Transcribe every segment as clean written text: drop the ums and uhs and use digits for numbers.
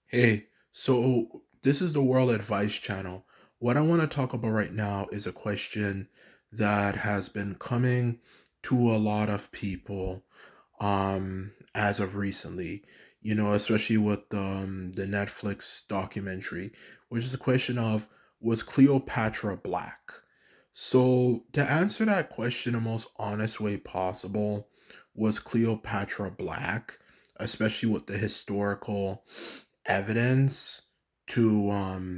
Hey, so this is the World Advice Channel. What I want to talk about right now is a question that has been coming to a lot of people as of recently, especially with the Netflix documentary, which is a question of, was Cleopatra black? So to answer that question the most honest way possible, was Cleopatra black, especially with the historical evidence to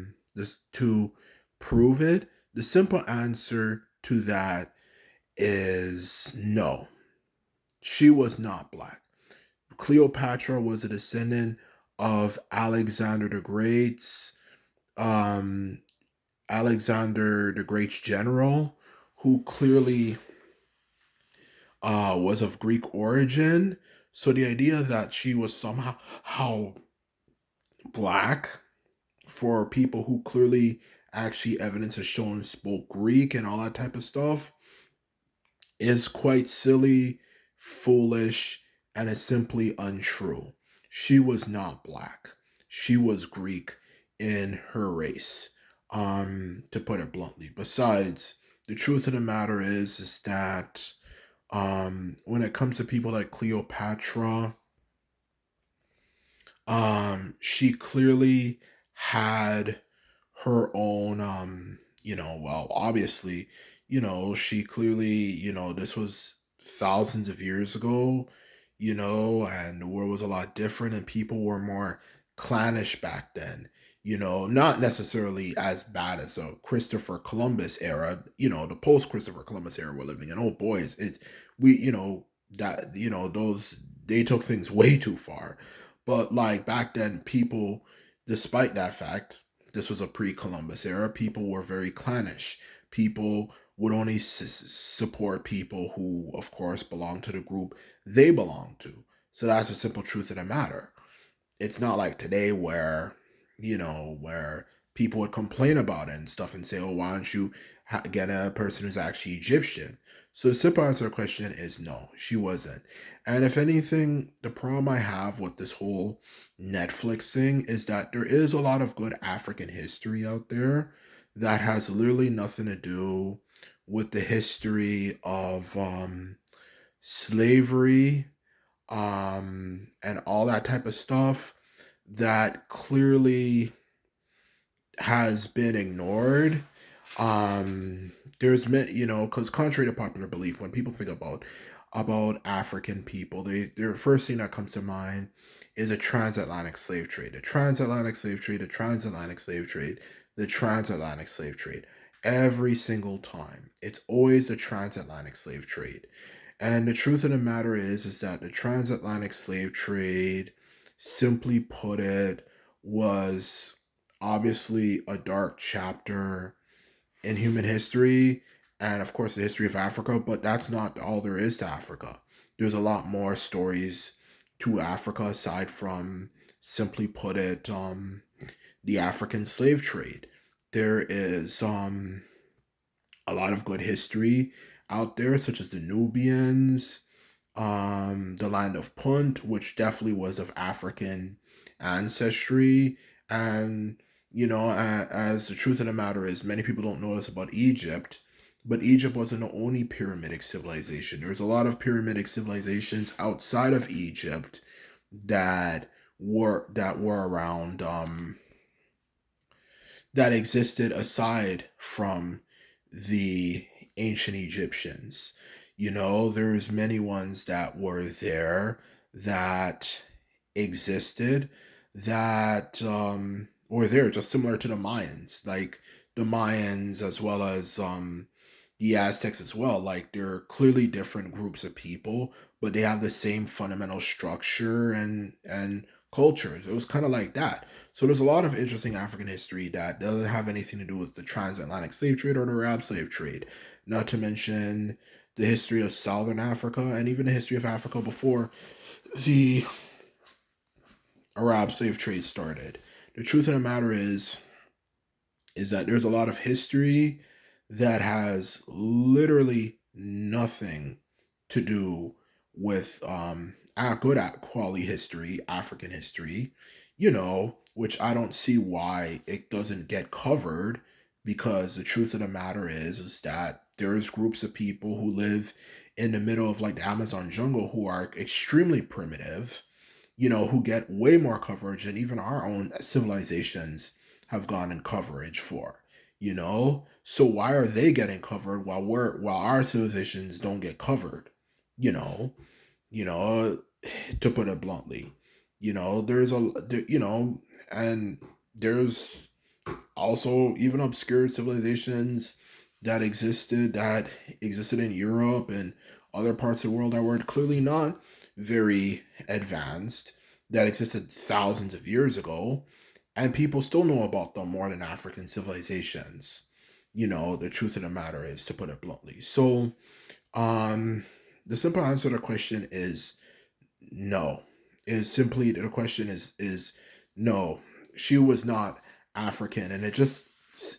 prove it? The simple answer to that is no. She was not black. Cleopatra was a descendant of Alexander the Great's um Alexander the Great's general, who clearly was of Greek origin. So the idea that she was somehow how black, for people who clearly actually evidence has shown spoke Greek and all that type of stuff, is quite silly, foolish, and is simply untrue. She was not black. She was Greek in her race, to put it bluntly. Besides, the truth of the matter is that when it comes to people like Cleopatra, she clearly had her own well, obviously, she clearly, this was thousands of years ago, and the world was a lot different and people were more clannish back then. Not necessarily as bad as a Christopher Columbus era, the post Christopher Columbus era we're living in. Oh boys, it's we that those they took things way too far. But like back then, people, despite that fact, this was a pre-Columbus era, people were very clannish. People would only support people who, of course, belong to the group they belong to. So that's the simple truth of the matter. It's not like today where, where people would complain about it and stuff and say, oh, why don't you get a person who's actually Egyptian? So the simple answer to the question is no, she wasn't. And if anything, the problem I have with this whole Netflix thing is that there is a lot of good African history out there that has literally nothing to do with the history of slavery, and all that type of stuff, that clearly has been ignored. Um, there's many, because contrary to popular belief, when people think about African people, their first thing that comes to mind is a transatlantic slave trade, the transatlantic slave trade, the transatlantic slave trade, the transatlantic slave trade. Every single time, it's always a transatlantic slave trade. And the truth of the matter is that the transatlantic slave trade, simply put it, was obviously a dark chapter in human history and of course the history of Africa, but that's not all there is to Africa. There's a lot more stories to Africa aside from, simply put it, the African slave trade. There is a lot of good history out there, such as the Nubians, the land of Punt, which definitely was of African ancestry. And, as the truth of the matter is, many people don't know this about Egypt, but Egypt wasn't the only pyramidic civilization. There's a lot of pyramidic civilizations outside of Egypt that were around, that existed aside from the ancient Egyptians. There's many ones that were there that existed, that were there just similar to the Mayans, like the Mayans as well as the Aztecs as well. Like they're clearly different groups of people, but they have the same fundamental structure and culture. It was kind of like that. So there's a lot of interesting African history that doesn't have anything to do with the transatlantic slave trade or the Arab slave trade. Not to mention the history of Southern Africa and even the history of Africa before the Arab slave trade started. The truth of the matter is that there's a lot of history that has literally nothing to do with good at quality history, African history, which I don't see why it doesn't get covered, because the truth of the matter is that there's groups of people who live in the middle of like the Amazon jungle who are extremely primitive, who get way more coverage than even our own civilizations have gotten coverage for, So why are they getting covered while our civilizations don't get covered? You know, you know, to put it bluntly, and there's also even obscure civilizations that existed in Europe and other parts of the world that were clearly not very advanced, that existed thousands of years ago, and people still know about them more than African civilizations. The truth of the matter is, to put it bluntly. So, um, the simple answer to the question is no. Is simply the question is no. She was not African, and it just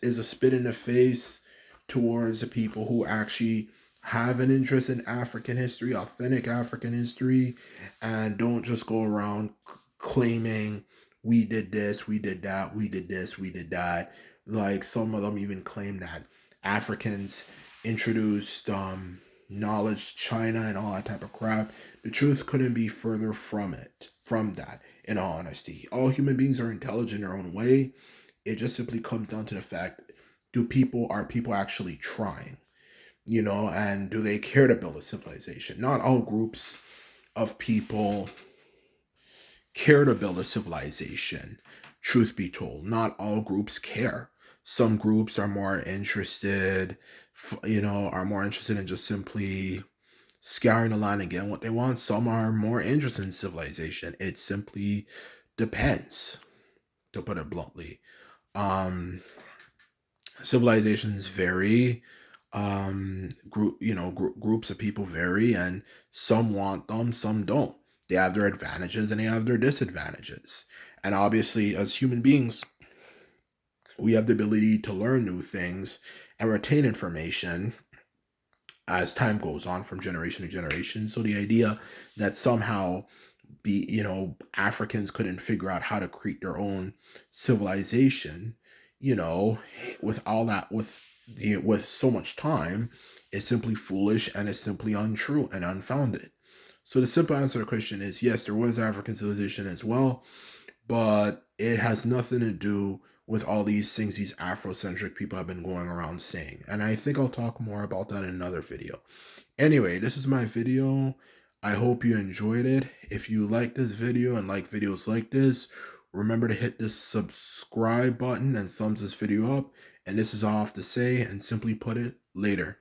is a spit in the face towards the people who actually have an interest in African history, authentic African history, and don't just go around claiming we did this, we did that, we did this, we did that. Like some of them even claim that Africans introduced knowledge to China and all that type of crap. The truth couldn't be further from that, in all honesty. All human beings are intelligent in their own way. It just simply comes down to the fact, are people actually trying? And do they care to build a civilization? Not all groups of people care to build a civilization. Truth be told, not all groups care. Some groups are more interested, in just simply scouring the land and getting what they want. Some are more interested in civilization. It simply depends, to put it bluntly. Um, Civilizations vary. Groups of people vary, and some want them, some don't. They have their advantages and they have their disadvantages. And obviously, as human beings, we have the ability to learn new things and retain information as time goes on from generation to generation. So the idea that somehow Africans couldn't figure out how to create their own civilization, you know, with all that with so much time, is simply foolish and is simply untrue and unfounded. So the simple answer to the question is yes, there was African civilization as well, but it has nothing to do with all these things these Afrocentric people have been going around saying. And I think I'll talk more about that in another video. Anyway, this is my video. I hope you enjoyed it. If you like this video and like videos like this, remember to hit this subscribe button and thumbs this video up. And this is all I have to say, and simply put it, later.